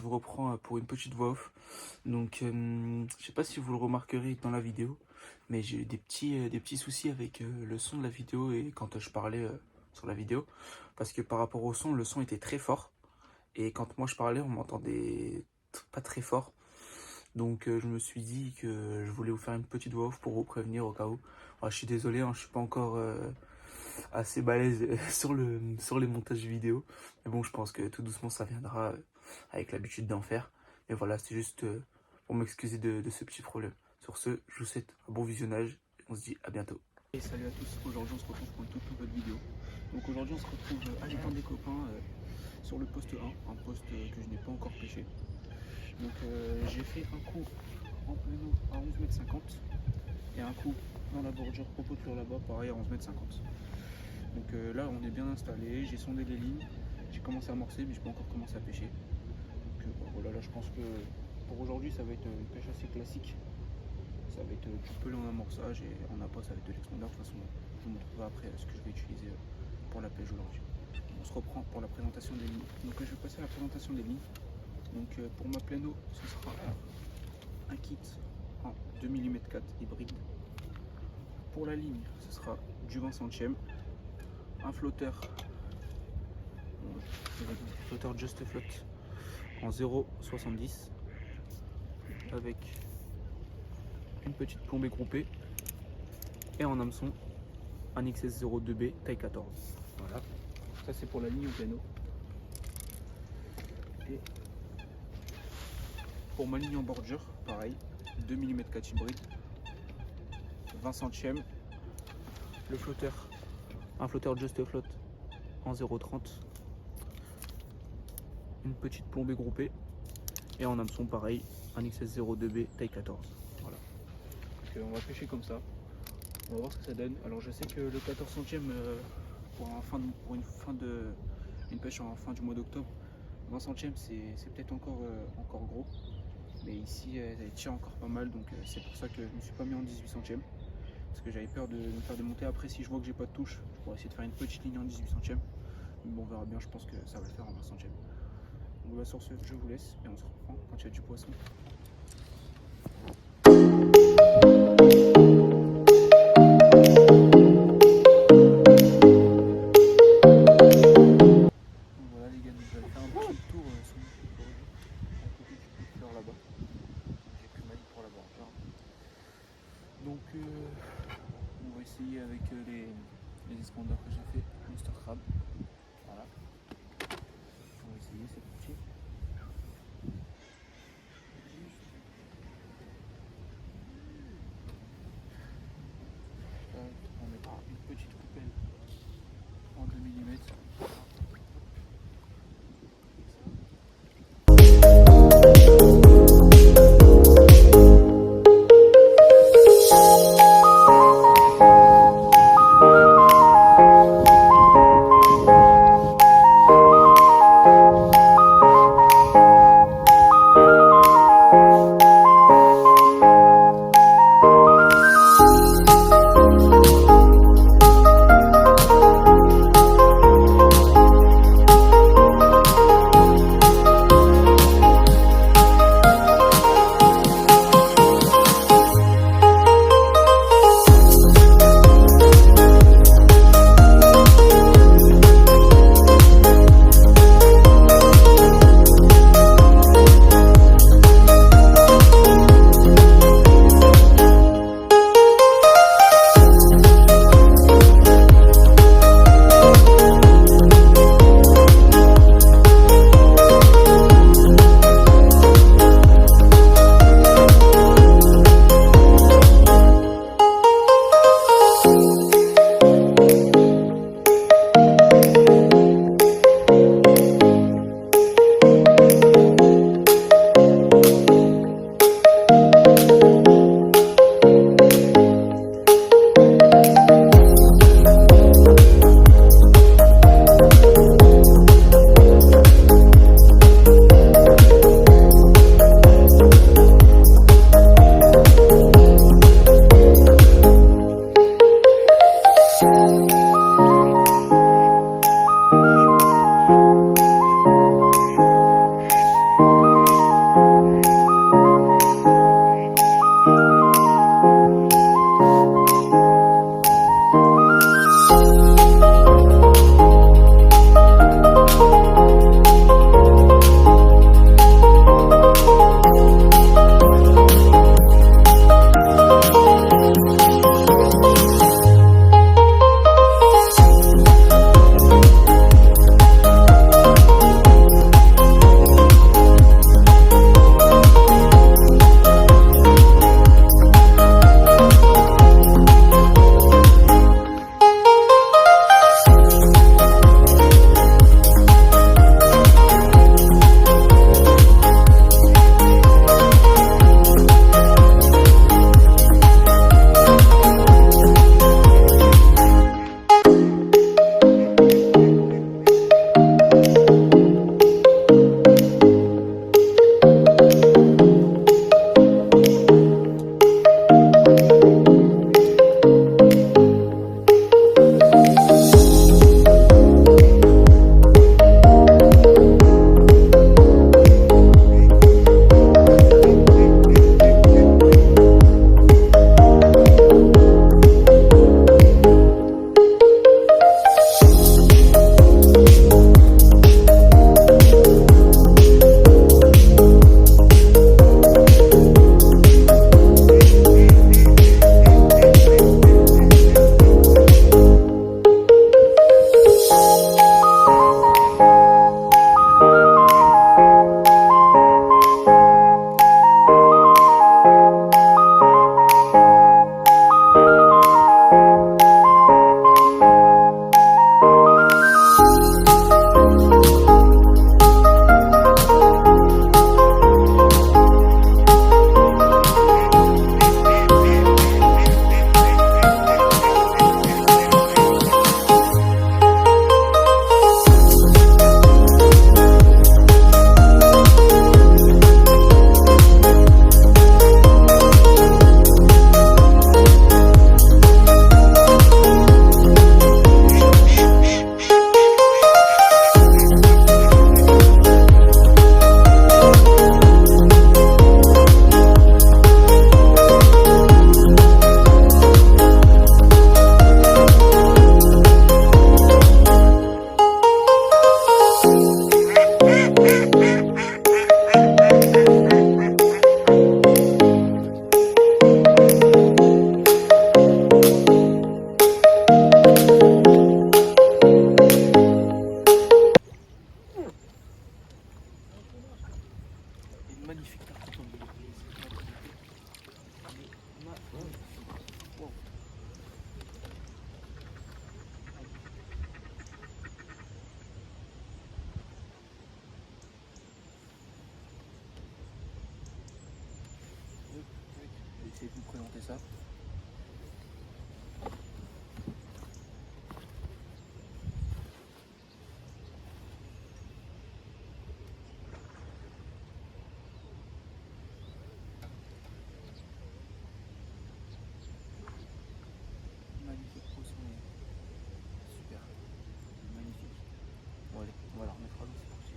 vous reprends pour une petite voix off. Donc, je sais pas si vous le remarquerez dans la vidéo, mais j'ai eu des petits soucis avec le son de la vidéo et quand je parlais sur la vidéo. Parce que par rapport au son, le son était très fort. Et quand moi je parlais, on m'entendait pas très fort. Donc, je me suis dit que je voulais vous faire une petite voix off pour vous prévenir au cas où. Je suis désolé, hein, je suis pas encore assez balèze sur les montages vidéo. Mais bon, je pense que tout doucement ça viendra avec l'habitude d'en faire. Mais voilà, c'est juste pour m'excuser de ce petit problème. Sur ce, je vous souhaite un bon visionnage et on se dit à bientôt. Et salut à tous, aujourd'hui on se retrouve pour une toute nouvelle vidéo. Donc aujourd'hui on se retrouve à l'étang des copains sur le poste 1, un poste que je n'ai pas encore pêché. Donc j'ai fait un coup en pléno à 11,50 m et un coup dans la bordure propoture là-bas, pareil à 11,50 m. Donc là on est bien installé, j'ai sondé les lignes, j'ai commencé à amorcer mais je peux encore commencer à pêcher. Donc voilà, là je pense que pour aujourd'hui ça va être une pêche assez classique. Ça va être du pelé en amorçage et en appât ça va être de l'expandeur. De toute façon je vous montrerai après ce que je vais utiliser pour la pêche aujourd'hui. On se reprend pour la présentation des lignes. Donc je vais passer à la présentation des lignes. Donc pour ma pléno ce sera un kit en 2 mm 4 hybride. Pour la ligne ce sera du 20 centièmes, un flotteur Just Float en 0,70 avec une petite plombée groupée et en hameçon un XS02B taille 14. Voilà, ça c'est pour la ligne au piano. Et pour ma ligne en bordure, pareil, 2 mm 4 hybride, 20 centièmes, le flotteur, un flotteur Just Float en 0,30, une petite plombée groupée et en hameçon pareil, un XS02B taille 14. Voilà. Donc, on va pêcher comme ça, on va voir ce que ça donne. Alors je sais que le 14 centièmes pour une pêche en fin du mois d'octobre, 20 centièmes c'est peut-être encore gros. Mais ici elle tient encore pas mal, donc c'est pour ça que je me suis pas mis en 18 centièmes. Parce que j'avais peur de me faire démonter. Après si je vois que j'ai pas de touche, je pourrais essayer de faire une petite ligne en 18 centièmes. Mais bon, on verra bien, je pense que ça va le faire en 20 centièmes. Donc là sur ce, je vous laisse et on se reprend quand il y a du poisson. Voilà les gars, je vais faire un petit tour sur mon site aujourd'hui, à côté du fleur là-bas. J'ai pris ma ligne pour la bordure. Donc on va essayer avec les expandeurs que j'ai fait, Monster Crab. Voilà. On va essayer, c'est parti. On mettra une petite coupelle en 2 mm. Wow. Je vais essayer de vous présenter ça. Magnifique poisson, super, magnifique. Bon allez, on va la remettre à l'eau, c'est parti.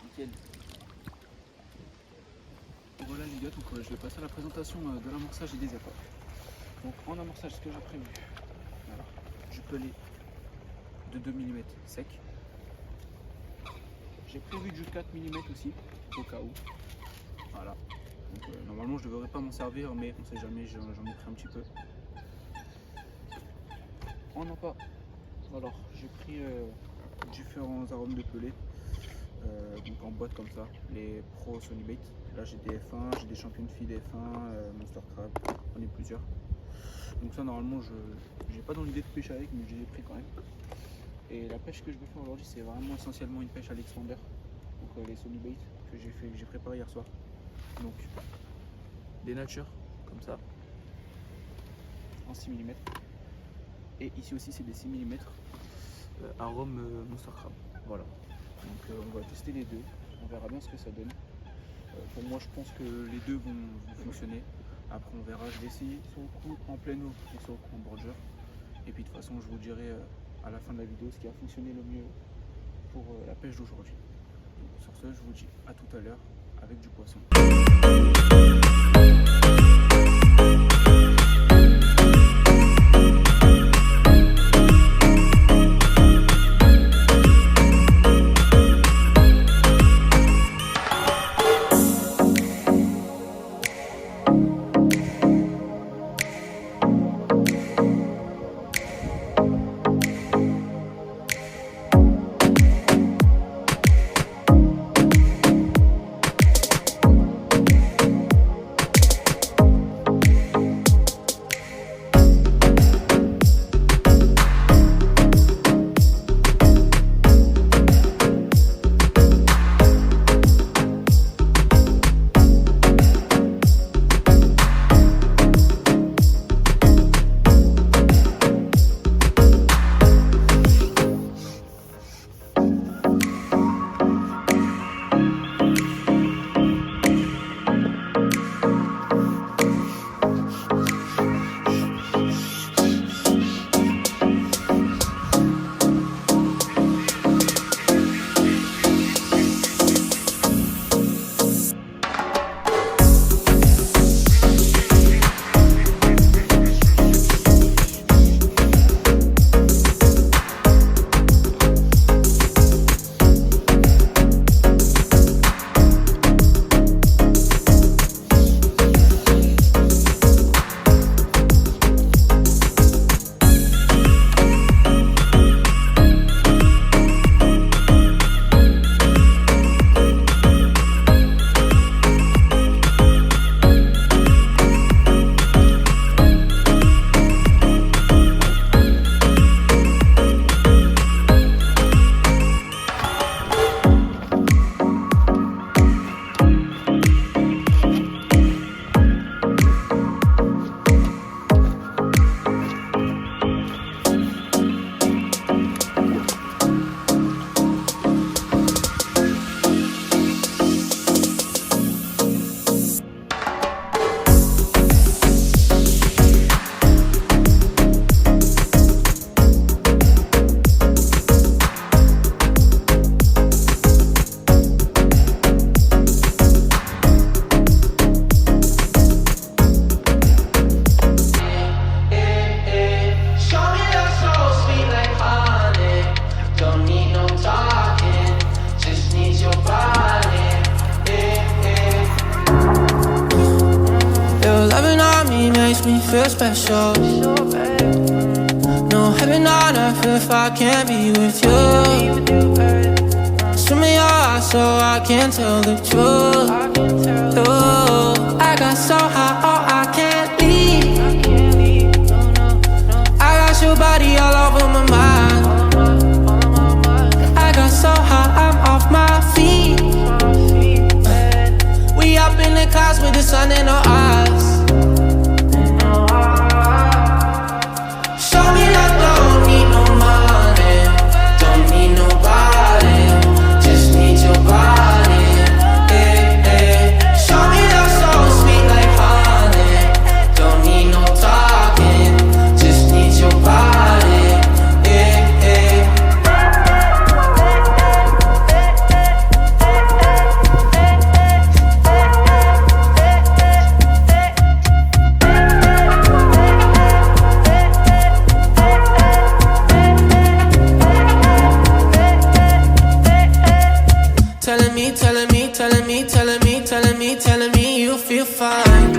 Nickel. Voilà les gars, donc je vais passer à la présentation de l'amorçage et des efforts. Donc en amorçage, ce que j'ai prévu, voilà, du pelé de 2 mm sec. J'ai prévu du 4 mm aussi, au cas où. Voilà. Donc, normalement je ne devrais pas m'en servir, mais on sait jamais, j'en ai pris un petit peu. En appât, alors j'ai pris différents arômes de pelé, donc en boîte comme ça, les Pro Sonybait. Là j'ai des F1, j'ai des champions de filles F1, Monster Crab, j'en ai plusieurs. Donc ça normalement je n'ai pas dans l'idée de pêcher avec, mais je les ai pris quand même. Et la pêche que je vais faire aujourd'hui, c'est vraiment essentiellement une pêche à l'expander, donc les Sonybait que j'ai préparé hier soir. Donc des natures comme ça en 6 mm, et ici aussi c'est des 6 mm arôme Monster Crab. Voilà, donc on va tester les deux, on verra bien ce que ça donne. Pour moi je pense que les deux vont fonctionner. Après on verra, je vais essayer sur le coup en pleine eau et sur le coup en bordure. Et puis de toute façon je vous dirai à la fin de la vidéo ce qui a fonctionné le mieux pour la pêche d'aujourd'hui. Sur ce je vous dis à tout à l'heure avec du poisson. feel special. No heaven on earth if I can't be with you. Swim in your eyes so I can tell the truth. Ooh, I got so high, oh I can't leave. I got your body all over my mind. I got so high, I'm off my feet. We up in the clouds with the sun in our eyes. Show me love, don't need no money, don't need nobody, just need your body. Hey, hey. Show me love so sweet like honey, don't need no talking, just need your body. Hey, hey. Telling me you feel fine.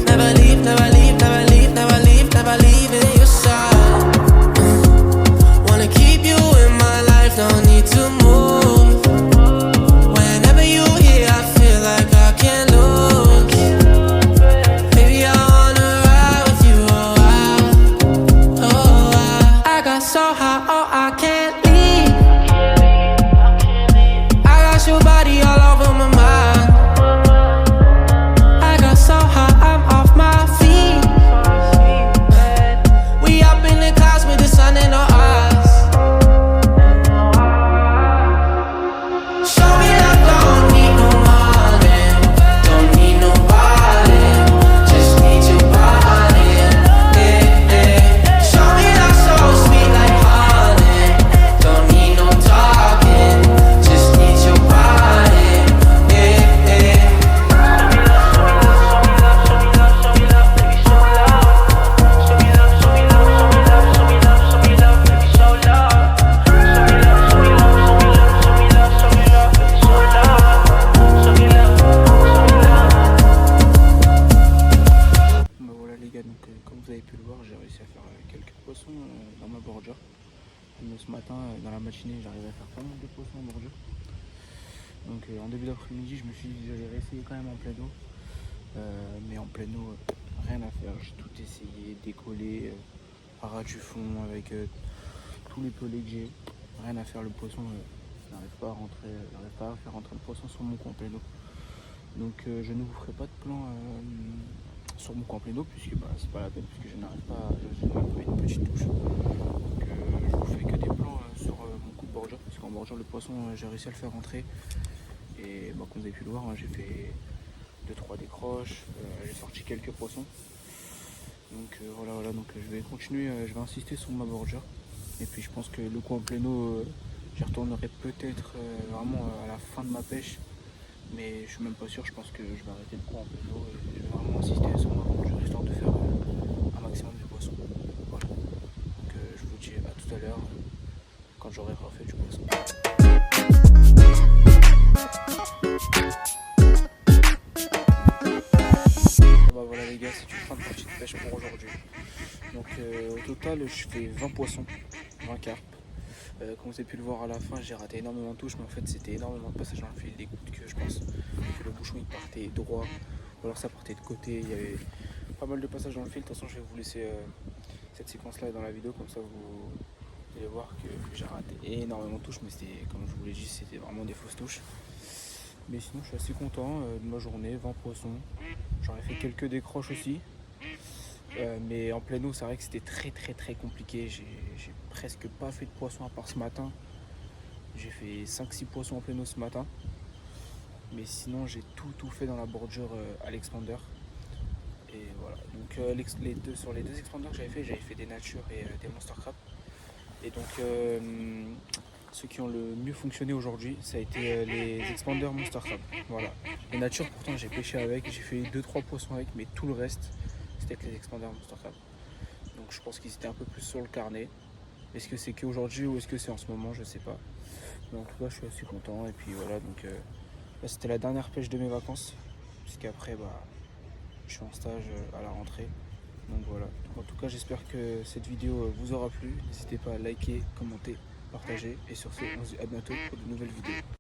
Never leave, never leave, never leave, never leave, never leaving your side. Wanna keep you in my life, don't need to move. Whenever you here, I feel like I can't lose. Baby, I wanna ride with you, oh I got so high, oh I can't leave. I got your body all over my mind. So high, I'm off my feet. We up in the clouds with the sun in our eyes. Show me love, don't need no money, don't need nobody, just need your body. Yeah, yeah. Show me love so sweet like honey, don't need no talking, just need your body. Yeah, yeah. Comme vous avez pu le voir, j'ai réussi à faire quelques poissons dans ma bordure. Ce matin, dans la matinée, j'arrivais à faire pas mal de poissons en bordure. Donc en début d'après-midi, je me suis dit que j'allais réessayer quand même en pleine eau. Mais en pleine eau, rien à faire. J'ai tout essayé, décollé, à ras du fond avec tous les pelés que j'ai. Rien à faire, le poisson n'arrive pas à rentrer, n'arrive pas à faire rentrer le poisson sur mon coup en pleine eau. Donc je ne vous ferai pas de plan sur mon camp plein puisque c'est pas la peine, puisque je n'arrive pas, j'ai même pas une petite touche. Donc je vous fais que des plans sur mon coup de bordure, parce qu'en bordure le poisson j'ai réussi à le faire rentrer. Et comme vous avez pu le voir, j'ai fait 2-3 décroches, j'ai sorti quelques poissons. Donc voilà, donc je vais continuer, je vais insister sur ma bordure. Et puis je pense que le coup en plein eau, j'y retournerai peut-être vraiment à la fin de ma pêche. Mais je suis même pas sûr, je pense que je vais arrêter le coup en plein eau et je vais vraiment insister sur ma bordure histoire de faire un maximum de poissons. Voilà. Donc je vous dis à tout à l'heure quand j'aurai refait du poisson. Voilà les gars, c'est une fin de partie de pêche pour aujourd'hui. Donc au total je fais 20 poissons, 20 carpes. Comme vous avez pu le voir à la fin, j'ai raté énormément de touches, mais en fait c'était énormément de passages dans le fil, des gouttes que je pense que le bouchon il partait droit, ou alors ça partait de côté, il y avait pas mal de passages dans le fil. De toute façon je vais vous laisser cette séquence là dans la vidéo, comme ça vous allez voir que j'ai raté énormément de touches, mais c'était, comme je vous l'ai dit, c'était vraiment des fausses touches. Mais sinon je suis assez content de ma journée, 20 poissons, j'aurais fait quelques décroches aussi. Mais en pleine eau, c'est vrai que c'était très compliqué. J'ai presque pas fait de poisson à part ce matin. J'ai fait 5-6 poissons en pleine eau ce matin. Mais sinon, j'ai tout fait dans la bordure à l'expander. Et voilà. Donc sur les deux expanders que j'avais fait des natures et des monster crab. Et donc ceux qui ont le mieux fonctionné aujourd'hui, ça a été les expanders monster crab. Voilà. Les natures, pourtant, j'ai pêché avec. J'ai fait 2-3 poissons avec, mais tout le reste, c'était avec les expanders monster crab. Donc je pense qu'ils étaient un peu plus sur le carnet. Est-ce que c'est qu'aujourd'hui ou est-ce que c'est en ce moment, je sais pas. Mais en tout cas je suis assez content. Et puis voilà, donc là c'était la dernière pêche de mes vacances. Puisqu'après je suis en stage à la rentrée. Donc voilà. En tout cas, j'espère que cette vidéo vous aura plu. N'hésitez pas à liker, commenter, partager. Et sur ce, on se dit à bientôt pour de nouvelles vidéos.